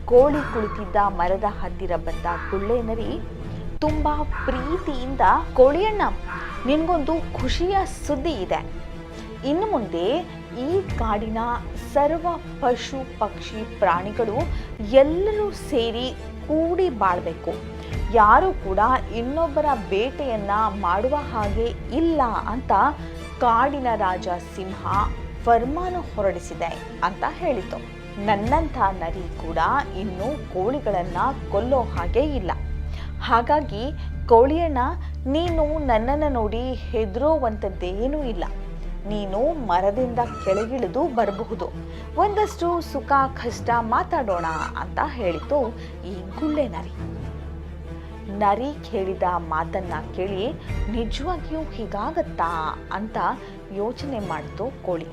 ಕೋಳಿ ಕುಳಿತಿದ್ದ ಮರದ ಹತ್ತಿರ ಬಂದ ಗುಳ್ಳೆ ನರಿ ತುಂಬಾ ಪ್ರೀತಿಯಿಂದ, ಕೋಳಿಯಣ್ಣ, ನಿನ್ಗೊಂದು ಖುಷಿಯ ಸುದ್ದಿ ಇದೆ. ಇನ್ನು ಮುಂದೆ ಈ ಕಾಡಿನ ಸರ್ವ ಪಶು ಪಕ್ಷಿ ಪ್ರಾಣಿಗಳು ಎಲ್ಲರೂ ಸೇರಿ ಕೂಡಿ ಬಾಳ್ಬೇಕು. ಯಾರು ಕೂಡ ಇನ್ನೊಬ್ಬರ ಬೇಟೆಯನ್ನ ಮಾಡುವ ಹಾಗೆ ಇಲ್ಲ ಅಂತ ಕಾಡಿನ ರಾಜ ಸಿಂಹ ಫರ್ಮಾನು ಹೊರಡಿಸಿದೆ ಅಂತ ಹೇಳಿತು. ನನ್ನಂಥ ನರಿ ಕೂಡ ಇನ್ನು ಕೋಳಿಗಳನ್ನ ಕೊಲ್ಲೋ ಹಾಗೆ ಇಲ್ಲ. ಹಾಗಾಗಿ ಕೋಳಿಯಣ್ಣ, ನೀನು ನನ್ನನ್ನು ನೋಡಿ ಹೆದರೋವಂಥದ್ದೇನೂ ಇಲ್ಲ. ನೀನು ಮರದಿಂದ ಕೆಳಗಿಳಿದು ಬರಬಹುದು, ಒಂದಷ್ಟು ಸುಖ ಕಷ್ಟ ಮಾತಾಡೋಣ ಅಂತ ಹೇಳಿತು ಈ ಗುಳ್ಳೆ ನರಿ. ನರಿ ಕೇಳಿದ ಮಾತನ್ನ ಕೇಳಿ ನಿಜವಾಗಿಯೂ ಹೀಗಾಗತ್ತಾ ಅಂತ ಯೋಚನೆ ಮಾಡ್ತು ಕೋಳಿ.